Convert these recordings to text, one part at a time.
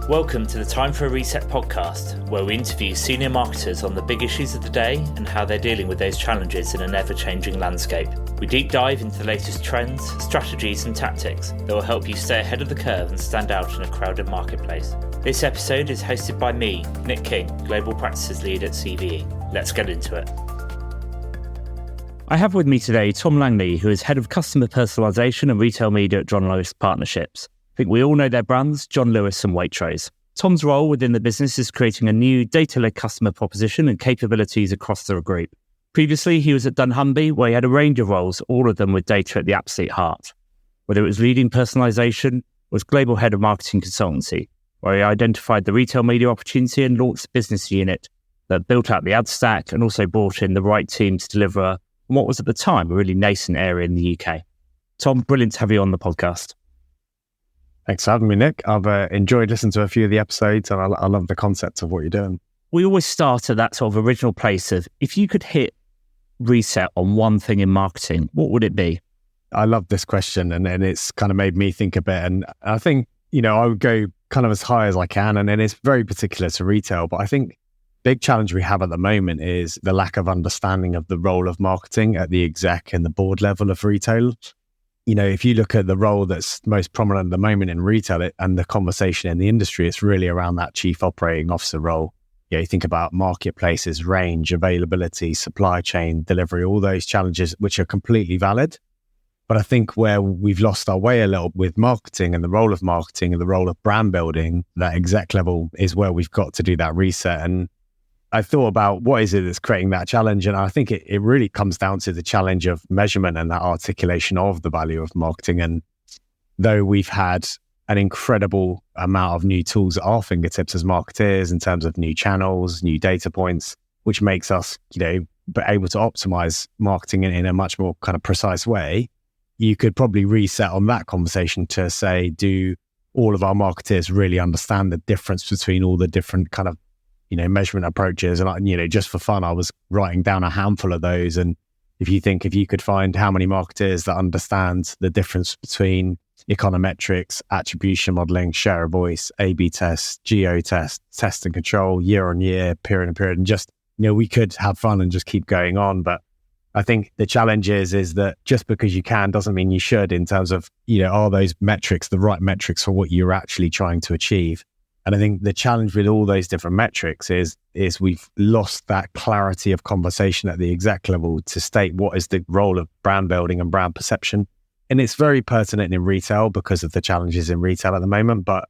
Welcome to the Time for a Reset podcast, where we interview senior marketers on the big issues of the day and how they're dealing with those challenges in an ever-changing landscape. We deep dive into the latest trends, strategies and tactics that will help you stay ahead of the curve and stand out in a crowded marketplace. This episode is hosted by me, Nick King, Global Practices Lead at CVE. Let's get into it. I have with me today Tom Langley, who is Head of Customer Personalisation and Retail Media at John Lewis Partnerships. I think we all know their brands, John Lewis and Waitrose. Tom's role within the business is creating a new data-led customer proposition and capabilities across the group. Previously, he was at dunnhumby, where he had a range of roles, all of them with data at the absolute heart. Whether it was leading personalisation, was global head of marketing consultancy, where he identified the retail media opportunity and launched a business unit that built out the ad stack and also brought in the right team to deliver what was at the time a really nascent area in the UK. Tom, brilliant to have you on the podcast. Thanks for having me, Nick. I've enjoyed listening to a few of the episodes and I love the concept of what you're doing. We always start at that sort of original place of, if you could hit reset on one thing in marketing, what would it be? I love this question and it's kind of made me think a bit. And I think, I would go kind of as high as I can. And it's very particular to retail. But I think big challenge we have at the moment is the lack of understanding of the role of marketing at the exec and the board level of retail. If you look at the role that's most prominent at the moment in retail and the conversation in the industry, it's really around that chief operating officer role. You think about marketplaces, range, availability, supply chain, delivery, all those challenges, which are completely valid. But I think where we've lost our way a little with marketing and the role of marketing and the role of brand building, that exec level is where we've got to do that reset. And I thought about what is it that's creating that challenge. And I think it really comes down to the challenge of measurement and that articulation of the value of marketing. And though we've had an incredible amount of new tools at our fingertips as marketers in terms of new channels, new data points, which makes us, able to optimize marketing in a much more kind of precise way, you could probably reset on that conversation to say, do all of our marketers really understand the difference between all the different kind of measurement approaches? And, just for fun, I was writing down a handful of those. And if you could find how many marketers that understand the difference between econometrics, attribution modeling, share of voice, A/B tests, geo tests, test and control, year on year, period and period, and just, we could have fun and just keep going on. But I think the challenge is that just because you can doesn't mean you should, in terms of, are those metrics the right metrics for what you're actually trying to achieve? And I think the challenge with all those different metrics is we've lost that clarity of conversation at the exec level to state what is the role of brand building and brand perception. And it's very pertinent in retail because of the challenges in retail at the moment. But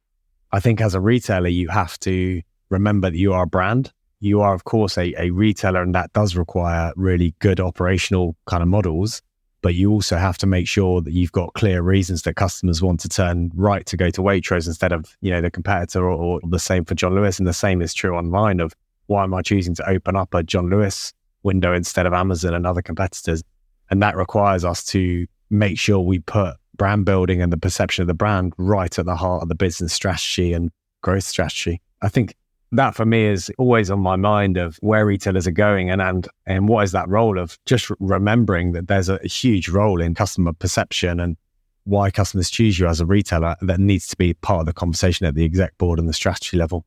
I think as a retailer, you have to remember that you are a brand. You are, of course, a retailer, and that does require really good operational kind of models. But you also have to make sure that you've got clear reasons that customers want to turn right to go to Waitrose instead of, the competitor, or the same for John Lewis. And the same is true online of, why am I choosing to open up a John Lewis window instead of Amazon and other competitors? And that requires us to make sure we put brand building and the perception of the brand right at the heart of the business strategy and growth strategy. I think that for me is always on my mind of where retailers are going and what is that role of just remembering that there's a huge role in customer perception and why customers choose you as a retailer that needs to be part of the conversation at the exec board and the strategy level.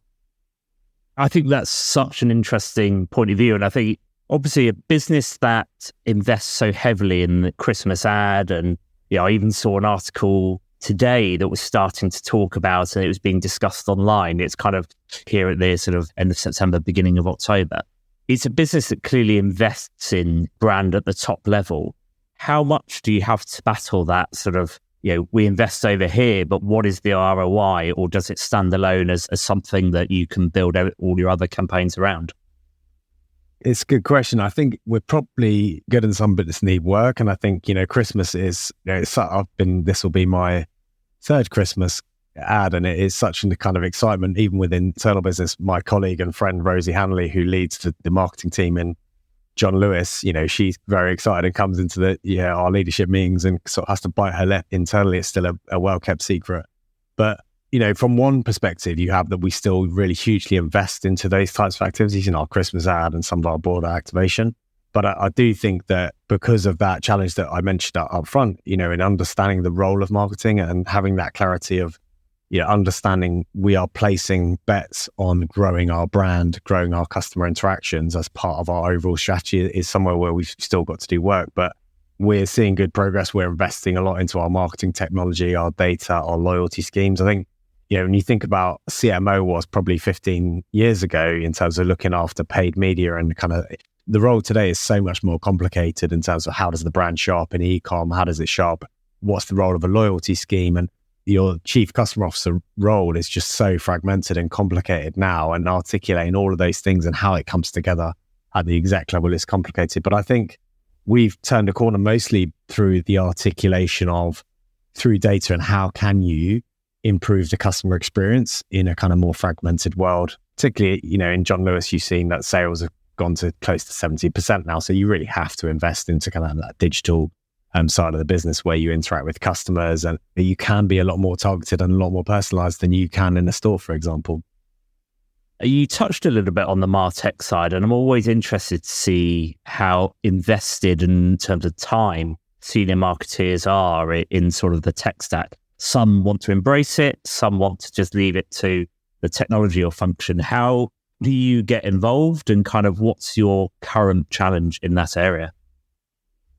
I think that's such an interesting point of view. And I think obviously a business that invests so heavily in the Christmas ad, and I even saw an article today that was starting to talk about, and it was being discussed online. It's kind of here at the sort of end of September, beginning of October. It's a business that clearly invests in brand at the top level. How much do you have to battle that sort of, we invest over here, but what is the ROI? Or does it stand alone as something that you can build all your other campaigns around? It's a good question. I think we're probably good in some bits need work. And I think, Christmas is, this will be my third Christmas ad, and it is such a kind of excitement, even within internal business. My colleague and friend, Rosie Hanley, who leads the marketing team in John Lewis, she's very excited and comes into our leadership meetings and sort of has to bite her lip internally. It's still a well-kept secret. But, from one perspective, you have that we still really hugely invest into those types of activities in our Christmas ad and some of our broader activation. But I do think that because of that challenge that I mentioned up front, in understanding the role of marketing and having that clarity of understanding we are placing bets on growing our brand, growing our customer interactions as part of our overall strategy is somewhere where we've still got to do work, but we're seeing good progress. We're investing a lot into our marketing technology, our data, our loyalty schemes. I think, when you think about CMO was probably 15 years ago in terms of looking after paid media, and kind of the role today is so much more complicated in terms of how does the brand show up in e-com, how does it show up, what's the role of a loyalty scheme, and your chief customer officer role is just so fragmented and complicated now, and articulating all of those things and how it comes together at the exec level is complicated. But I think we've turned a corner mostly through the articulation of through data and how can you improve the customer experience in a kind of more fragmented world. Particularly, in John Lewis, you've seen that sales have gone to close to 70% now. So you really have to invest into kind of that digital side of the business where you interact with customers, and you can be a lot more targeted and a lot more personalized than you can in a store, for example. You touched a little bit on the MarTech side, and I'm always interested to see how invested in terms of time senior marketeers are in sort of the tech stack. Some want to embrace it, some want to just leave it to the technology or function. How do you get involved, and kind of what's your current challenge in that area?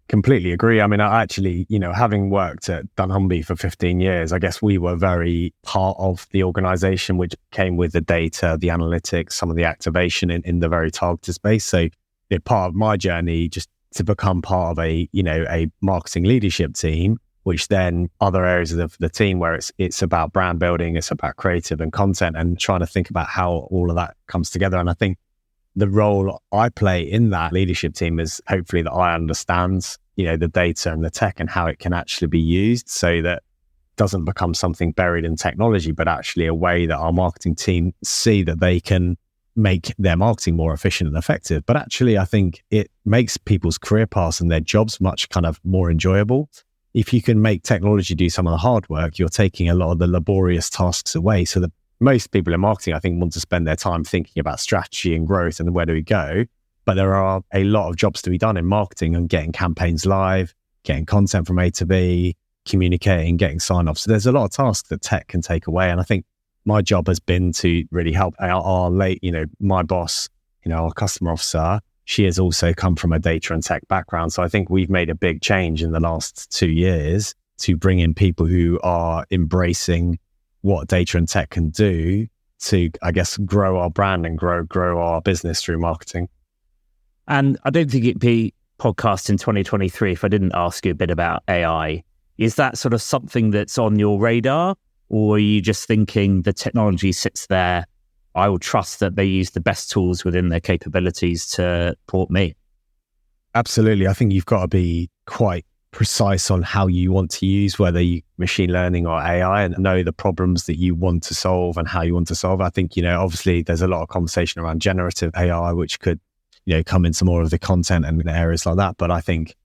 Completely agree. I mean, I actually, having worked at dunnhumby for 15 years, I guess we were very part of the organization, which came with the data, the analytics, some of the activation in the very targeted space. So part of my journey just to become part of a marketing leadership team, which then other areas of the team where it's about brand building, it's about creative and content, and trying to think about how all of that comes together. And I think the role I play in that leadership team is hopefully that I understand the data and the tech and how it can actually be used, so that it doesn't become something buried in technology, but actually a way that our marketing team see that they can make their marketing more efficient and effective. But actually, I think it makes people's career paths and their jobs much kind of more enjoyable. If you can make technology do some of the hard work, you're taking a lot of the laborious tasks away. So that most people in marketing, I think, want to spend their time thinking about strategy and growth and where do we go. But there are a lot of jobs to be done in marketing and getting campaigns live, getting content from A to B, communicating, getting sign-off. So there's a lot of tasks that tech can take away. And I think my job has been to really help my boss, our customer officer. She has also come from a data and tech background. So I think we've made a big change in the last 2 years to bring in people who are embracing what data and tech can do to, I guess, grow our brand and grow our business through marketing. And I don't think it'd be podcast in 2023 if I didn't ask you a bit about AI. Is that sort of something that's on your radar, or are you just thinking the technology sits there, I will trust that they use the best tools within their capabilities to support me? Absolutely. I think you've got to be quite precise on how you want to use, whether you machine learning or AI, and know the problems that you want to solve and how you want to solve. I think, obviously there's a lot of conversation around generative AI, which could come into more of the content and areas like that. But I think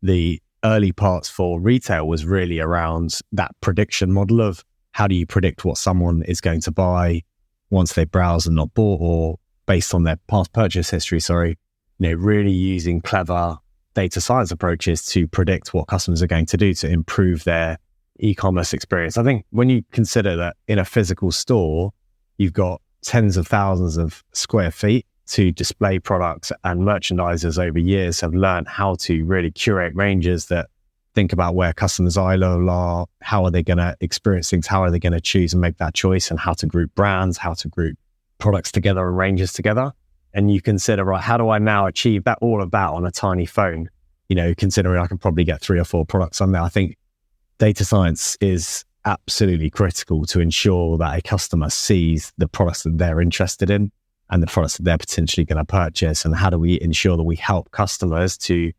the early parts for retail was really around that prediction model of how do you predict what someone is going to buy once they browse and not bought, or based on their past purchase history, really using clever data science approaches to predict what customers are going to do to improve their e-commerce experience. I think when you consider that in a physical store, you've got tens of thousands of square feet to display products, and merchandisers over years have learned how to really curate ranges that think about where customers' eye level are, how are they going to experience things, how are they going to choose and make that choice, and how to group brands, how to group products together and ranges together. And you consider, right, how do I now achieve that, all of that on a tiny phone? Considering I can probably get 3 or 4 products on there. I think data science is absolutely critical to ensure that a customer sees the products that they're interested in and the products that they're potentially going to purchase. And how do we ensure that we help customers to,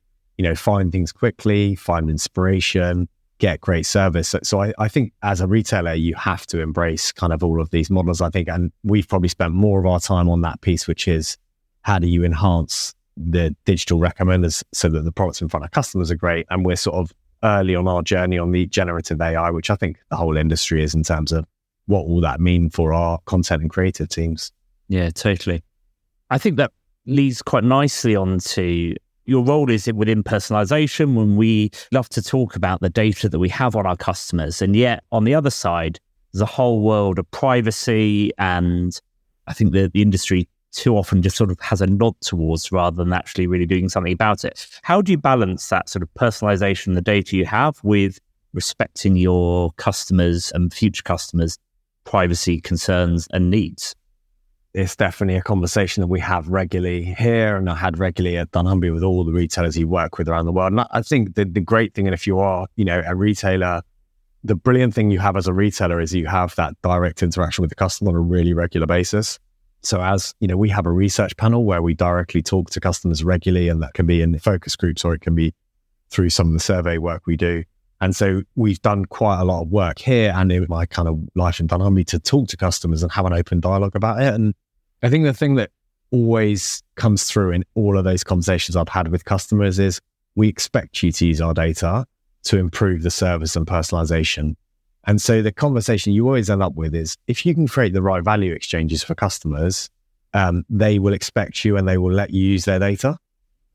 find things quickly, find inspiration, get great service. So I think as a retailer, you have to embrace kind of all of these models, I think. And we've probably spent more of our time on that piece, which is how do you enhance the digital recommenders so that the products in front of customers are great. And we're sort of early on our journey on the generative AI, which I think the whole industry is, in terms of what will that mean for our content and creative teams. Yeah, totally. I think that leads quite nicely onto your role is within personalisation, when we love to talk about the data that we have on our customers. And yet on the other side, there's a whole world of privacy, and I think the industry too often just sort of has a nod towards rather than actually really doing something about it. How do you balance that sort of personalization, the data you have, with respecting your customers and future customers' privacy concerns and needs? It's definitely a conversation that we have regularly here, and I had regularly at dunnhumby with all the retailers you work with around the world. And I think the great thing, and if you are, a retailer, the brilliant thing you have as a retailer is you have that direct interaction with the customer on a really regular basis. So as we have a research panel where we directly talk to customers regularly, and that can be in focus groups or it can be through some of the survey work we do. And so we've done quite a lot of work here and in my kind of life in dunnhumby to talk to customers and have an open dialogue about it. And I think the thing that always comes through in all of those conversations I've had with customers is we expect you to use our data to improve the service and personalization. And so the conversation you always end up with is, if you can create the right value exchanges for customers, they will expect you and they will let you use their data.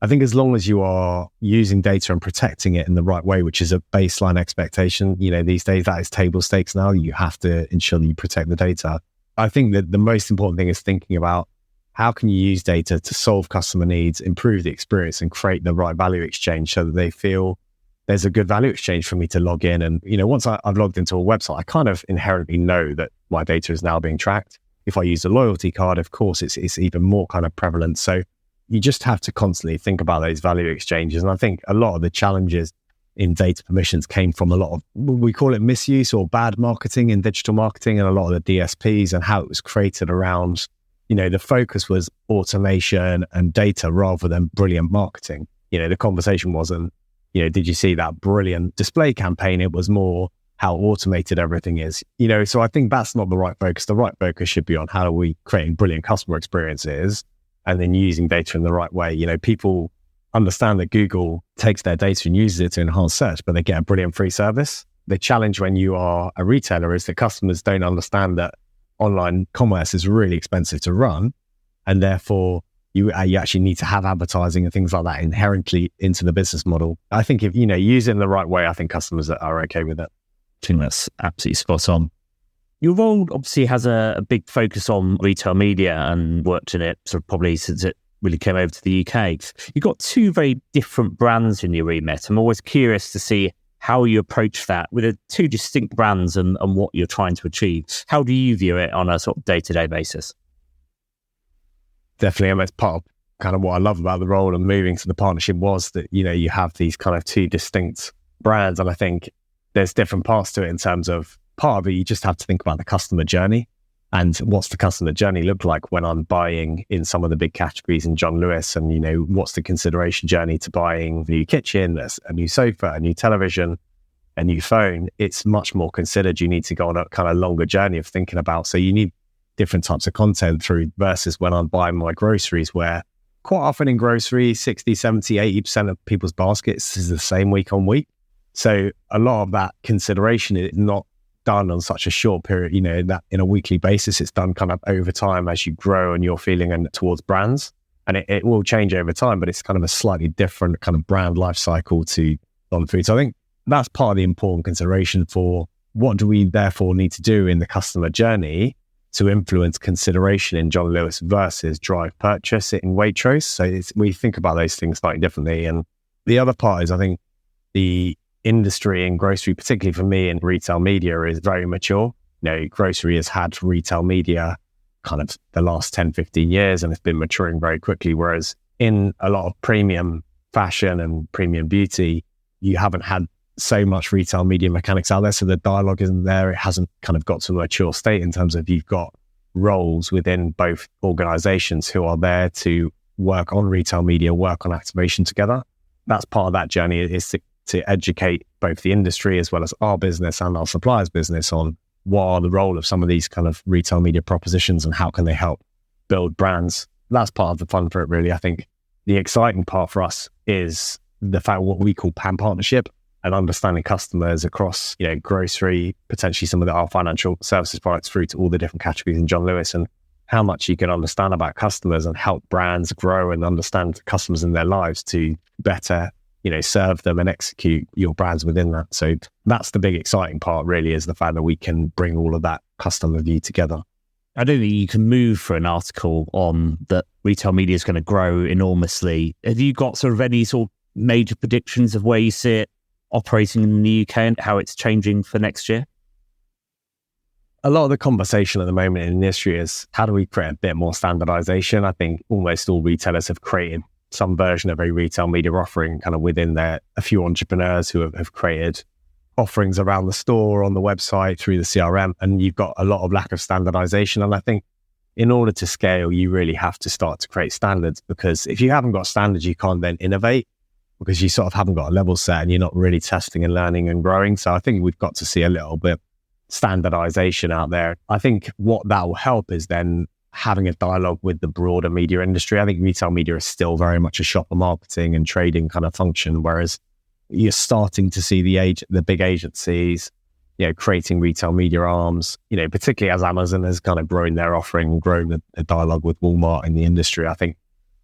I think as long as you are using data and protecting it in the right way, which is a baseline expectation, these days that is table stakes now. You have to ensure that you protect the data. I think that the most important thing is thinking about how can you use data to solve customer needs, improve the experience, and create the right value exchange so that they feel there's a good value exchange for me to log in. And, once I've logged into a website, I kind of inherently know that my data is now being tracked. If I use a loyalty card, of course, it's even more kind of prevalent. So you just have to constantly think about those value exchanges. And I think a lot of the challenges in data permissions came from a lot of, we call it misuse or bad marketing in digital marketing, and a lot of the DSPs and how it was created around, the focus was automation and data rather than brilliant marketing. The conversation wasn't, did you see that brilliant display campaign? It was more how automated everything is, so I think that's not the right focus. The right focus should be on how are we creating brilliant customer experiences and then using data in the right way. People understand that Google takes their data and uses it to enhance search, but they get a brilliant free service. The challenge when you are a retailer is that customers don't understand that online commerce is really expensive to run, and therefore you actually need to have advertising and things like that inherently into the business model. I think if, use it in the right way, I think customers are okay with it. I think that's absolutely spot on. Your role obviously has a big focus on retail media and worked in it sort of probably since it really came over to the UK. You've got two very different brands in your remit. I'm always curious to see how you approach that with two distinct brands and what you're trying to achieve. How do you view it on a sort of day-to-day basis? Definitely, and that's part of kind of what I love about the role and moving to the partnership was that, you have these kind of two distinct brands. And I think there's different parts to it in terms of part of it, you just have to think about the customer journey and what's the customer journey look like when I'm buying in some of the big categories in John Lewis, and, what's the consideration journey to buying a new kitchen, a new sofa, a new television, a new phone. It's much more considered. You need to go on a kind of longer journey of thinking about. So you need different types of content through versus when I'm buying my groceries, where quite often in grocery, 60, 70, 80% of people's baskets is the same week on week. So a lot of that consideration is not done on such a short period, that in a weekly basis. It's done kind of over time as you grow and you're feeling and towards brands. And it will change over time, but it's kind of a slightly different kind of brand life cycle to non-food. So I think that's part of the important consideration for what do we therefore need to do in the customer journey to influence consideration in John Lewis versus drive purchase in Waitrose. So we think about those things slightly differently. And the other part is, I think the industry in grocery, particularly for me in retail media, is very mature. Grocery has had retail media kind of the last 10, 15 years, and it's been maturing very quickly. Whereas in a lot of premium fashion and premium beauty, you haven't had so much retail media mechanics out there. So the dialogue isn't there. It hasn't kind of got to a mature state in terms of you've got roles within both organizations who are there to work on retail media, work on activation together. That's part of that journey, is to educate both the industry as well as our business and our suppliers' business on what are the role of some of these kind of retail media propositions and how can they help build brands. That's part of the fun for it, really. I think the exciting part for us is the fact what we call PAM partnership and understanding customers across, grocery, potentially some of our financial services products through to all the different categories in John Lewis, and how much you can understand about customers and help brands grow and understand customers in their lives to better, serve them and execute your brands within that. So that's the big exciting part, really, is the fact that we can bring all of that customer view together. I don't think you can move for an article on that retail media is going to grow enormously. Have you got sort of any sort of major predictions of where you see it operating in the UK and how it's changing for next year? A lot of the conversation at the moment in the industry is how do we create a bit more standardization? I think almost all retailers have created some version of a retail media offering kind of within there. A few entrepreneurs who have created offerings around the store, on the website, through the CRM, and you've got a lot of lack of standardization. And I think in order to scale, you really have to start to create standards, because if you haven't got standards, you can't then innovate, because you sort of haven't got a level set and you're not really testing and learning and growing. So I think we've got to see a little bit standardization out there. I think what that will help is then having a dialogue with the broader media industry. I think retail media is still very much a shopper marketing and trading kind of function, whereas you're starting to see the big agencies, creating retail media arms, particularly as Amazon has kind of grown their offering and grown the dialogue with Walmart in the industry. I think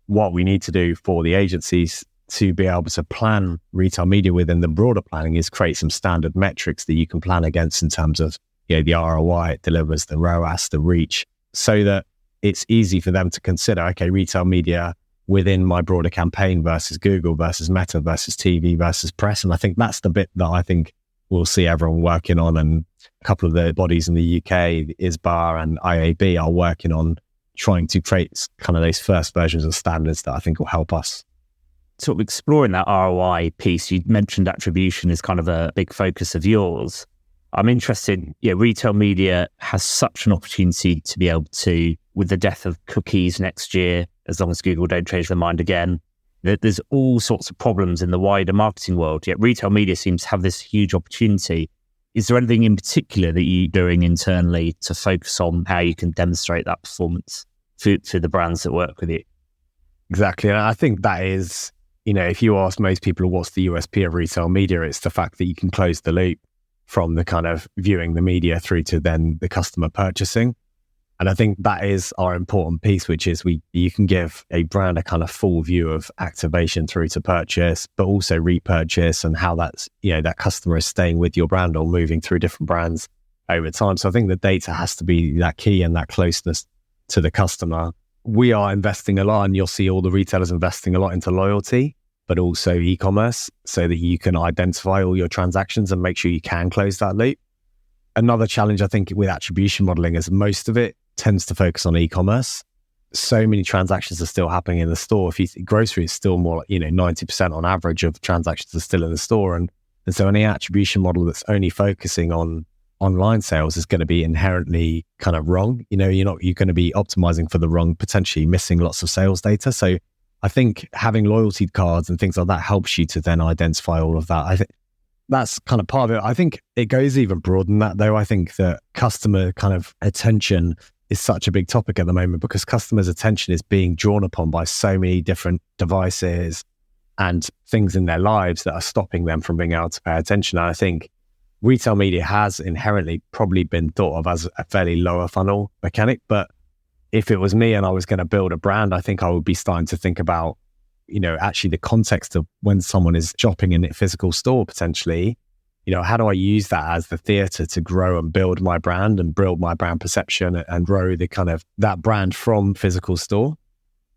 what we need to do for the agencies to be able to plan retail media within the broader planning is create some standard metrics that you can plan against in terms of, the ROI it delivers, the ROAS, the reach, so that it's easy for them to consider, okay, retail media within my broader campaign versus Google versus Meta versus TV versus press. And I think that's the bit that I think we'll see everyone working on. And a couple of the bodies in the UK, ISBA and IAB, are working on trying to create kind of those first versions of standards that I think will help us. Sort of exploring that ROI piece, you mentioned attribution is kind of a big focus of yours. I'm interested, retail media has such an opportunity to be able to, with the death of cookies next year, as long as Google don't change their mind again, there's all sorts of problems in the wider marketing world, yet retail media seems to have this huge opportunity. Is there anything in particular that you're doing internally to focus on how you can demonstrate that performance for the brands that work with you? Exactly. And I think that is, if you ask most people what's the USP of retail media, it's the fact that you can close the loop from the kind of viewing the media through to then the customer purchasing. And I think that is our important piece, which is you can give a brand a kind of full view of activation through to purchase, but also repurchase, and how that's, that customer is staying with your brand or moving through different brands over time. So I think the data has to be that key and that closeness to the customer. We are investing a lot, and you'll see all the retailers investing a lot into loyalty, but also e-commerce, so that you can identify all your transactions and make sure you can close that loop. Another challenge, I think, with attribution modeling is most of it tends to focus on e-commerce. So many transactions are still happening in the store. Grocery is still more, 90% on average of transactions are still in the store. And so any attribution model that's only focusing on online sales is going to be inherently kind of wrong. You're going to be optimizing for the wrong, potentially missing lots of sales data. So I think having loyalty cards and things like that helps you to then identify all of that. I think that's kind of part of it. I think it goes even broader than that, though. I think that customer kind of attention is such a big topic at the moment, because customers' attention is being drawn upon by so many different devices and things in their lives that are stopping them from being able to pay attention. And I think retail media has inherently probably been thought of as a fairly lower funnel mechanic. But if it was me and I was going to build a brand, I think I would be starting to think about, actually the context of when someone is shopping in a physical store potentially, how do I use that as the theatre to grow and build my brand and build my brand perception and grow the kind of that brand from physical store?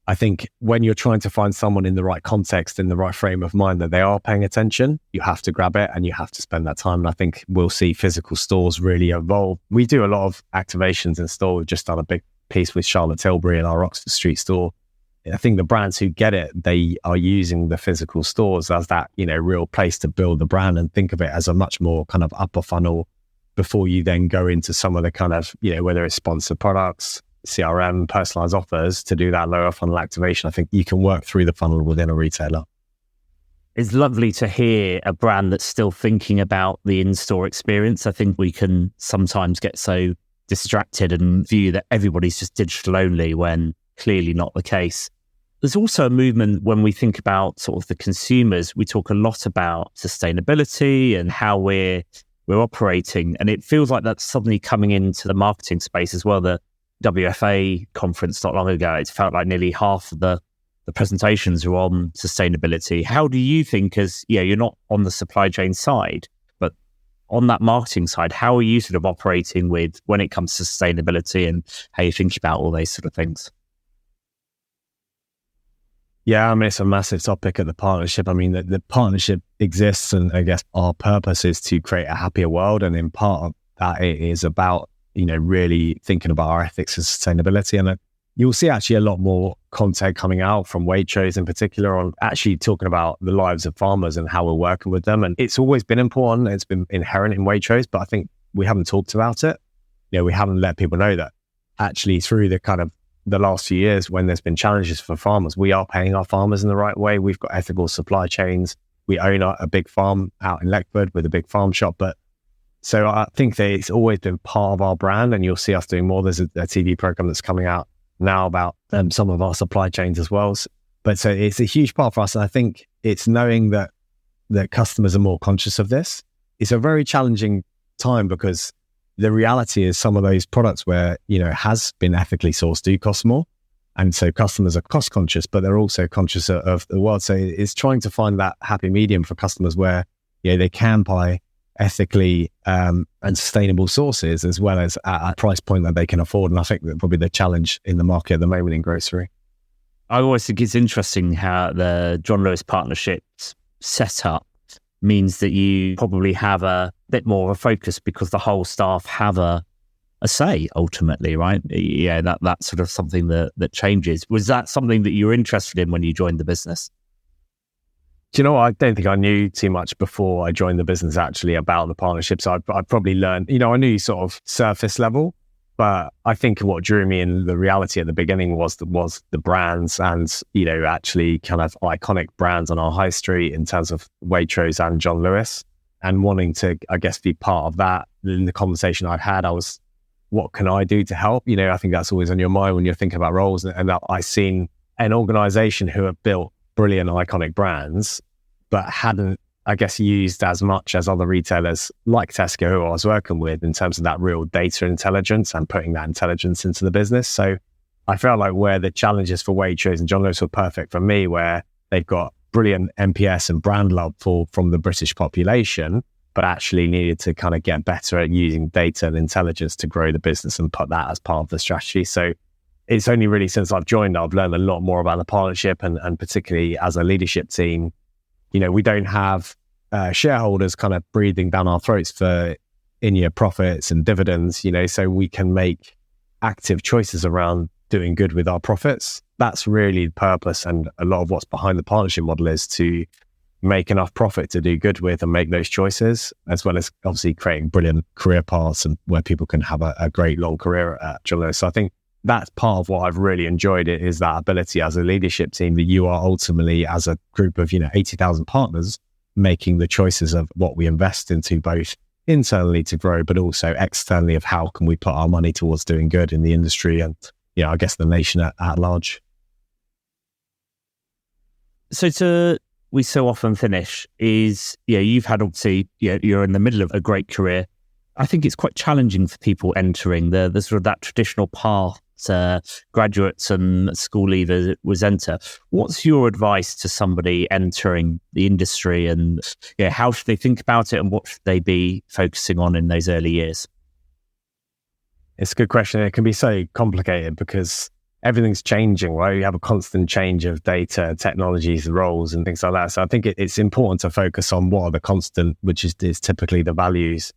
I think when you're trying to find someone in the right context, in the right frame of mind, that they are paying attention, you have to grab it and you have to spend that time. And I think we'll see physical stores really evolve. We do a lot of activations in store. We've just done a big piece with Charlotte Tilbury in our Oxford Street store. I think the brands who get it, they are using the physical stores as that, real place to build the brand, and think of it as a much more kind of upper funnel before you then go into some of the kind of, whether it's sponsored products, CRM, personalized offers, to do that lower funnel activation. I think you can work through the funnel within a retailer. It's lovely to hear a brand that's still thinking about the in-store experience. I think we can sometimes get so distracted and view that everybody's just digital only, when clearly not the case. There's also a movement when we think about sort of the consumers. We talk a lot about sustainability and how we're operating, and it feels like that's suddenly coming into the marketing space as well. The WFA conference not long ago, it felt like nearly half of the the presentations are on sustainability. How do you think, as you're not on the supply chain side, but on that marketing side, how are you sort of operating with when it comes to sustainability and how you think about all those sort of things? Yeah, I mean, it's a massive topic at the partnership. I mean, the partnership exists, and I guess our purpose is to create a happier world. And in part of that, it is about, really thinking about our ethics and sustainability. And you'll see actually a lot more content coming out from Waitrose in particular on actually talking about the lives of farmers and how we're working with them. And it's always been important. It's been inherent in Waitrose, but I think we haven't talked about it. We haven't let people know that actually through the last few years when there's been challenges for farmers, we are paying our farmers in the right way. We've got ethical supply chains. We own a big farm out in Leckford with a big farm shop. So I think that it's always been part of our brand, and you'll see us doing more. There's a TV program that's coming out now about some of our supply chains as well. So it's a huge part for us. And I think it's knowing that customers are more conscious of this. It's a very challenging time because the reality is some of those products where, has been ethically sourced do cost more. And so customers are cost conscious, but they're also conscious of the world. So it's trying to find that happy medium for customers where, they can buy ethically and sustainable sources as well as at a price point that they can afford. And I think that's probably the challenge in the market at the moment in grocery. I always think it's interesting how the John Lewis partnerships set up means that you probably have a bit more of a focus because the whole staff have a say ultimately, right? Yeah, that's sort of something that changes. Was that something that you were interested in when you joined the business? Do you know what? I don't think I knew too much before I joined the business actually about the partnerships. I probably learned, I knew sort of surface level, but I think what drew me in the reality at the beginning was the brands and, actually kind of iconic brands on our high street in terms of Waitrose and John Lewis, and wanting to, I guess, be part of that. In the conversation I've had, what can I do to help? I think that's always on your mind when you're thinking about roles. And I've seen an organization who have built brilliant iconic brands, but hadn't, I guess, used as much as other retailers like Tesco, who I was working with, in terms of that real data intelligence and putting that intelligence into the business. So I felt like where the challenges for Waitrose and John Lewis were perfect for me, where they've got brilliant NPS and brand love from the British population, but actually needed to kind of get better at using data and intelligence to grow the business and put that as part of the strategy. So it's only really since I've joined, I've learned a lot more about the partnership, and particularly as a leadership team, we don't have shareholders kind of breathing down our throats for in-year profits and dividends, so we can make active choices around doing good with our profits. That's really the purpose, and a lot of what's behind the partnership model is to make enough profit to do good with and make those choices, as well as obviously creating brilliant career paths and where people can have a great long career at John Lewis. So I think that's part of what I've really enjoyed, it is that ability as a leadership team that you are ultimately, as a group of 80,000 partners, making the choices of what we invest into, both internally to grow, but also externally of how can we put our money towards doing good in the industry and, I guess the nation at large. So we so often finish is, you've had obviously, you're in the middle of a great career. I think it's quite challenging for people entering the sort of that traditional path graduates and school leavers was enter. What's your advice to somebody entering the industry, and how should they think about it, and what should they be focusing on in those early years? It's a good question. It can be so complicated because everything's changing, right? You have a constant change of data, technologies, roles, and things like that. So I think it's important to focus on what are the constant, which is typically the values.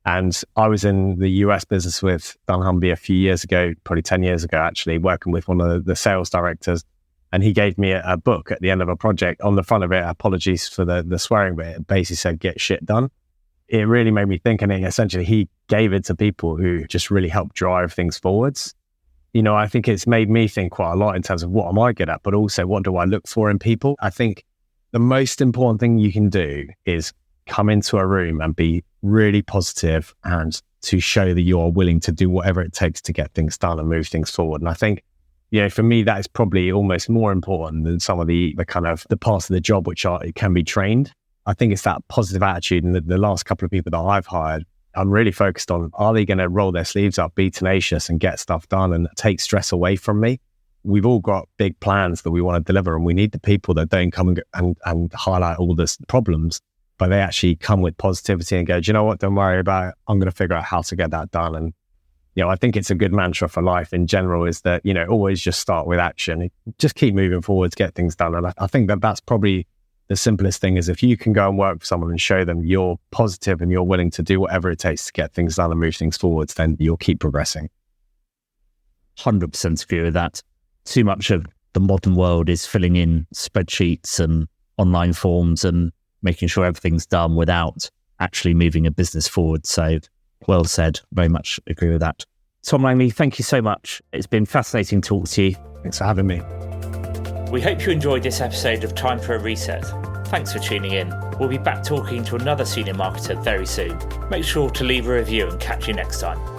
And I was in the US business with dunnhumby a few years ago, probably 10 years ago, actually, working with one of the sales directors. And he gave me a book at the end of a project. On the front of it, apologies for the swearing, but it basically said, "Get shit done." It really made me think, and essentially he gave it to people who just really helped drive things forwards. I think it's made me think quite a lot in terms of what am I good at, but also what do I look for in people? I think the most important thing you can do is come into a room and be really positive and to show that you're willing to do whatever it takes to get things done and move things forward. And I think, for me, that is probably almost more important than some of the kind of the parts of the job which it can be trained. I think it's that positive attitude. And the last couple of people that I've hired, I'm really focused on, are they going to roll their sleeves up, be tenacious and get stuff done and take stress away from me? we've all got big plans that we want to deliver, and we need the people that don't come and highlight all the problems, but they actually come with positivity and go, do you know what, don't worry about it. I'm going to figure out how to get that done. And, I think it's a good mantra for life in general is that, always just start with action. Just keep moving forward to get things done. And I think that that's probably the simplest thing is if you can go and work for someone and show them you're positive and you're willing to do whatever it takes to get things done and move things forwards, then you'll keep progressing. 100% agree with that. Too much of the modern world is filling in spreadsheets and online forms and making sure everything's done without actually moving a business forward. So well said. Very much agree with that. Tom Langley, thank you so much. It's been fascinating to talk to you. Thanks for having me. We hope you enjoyed this episode of Time for a Reset. Thanks for tuning in. We'll be back talking to another senior marketer very soon. Make sure to leave a review and catch you next time.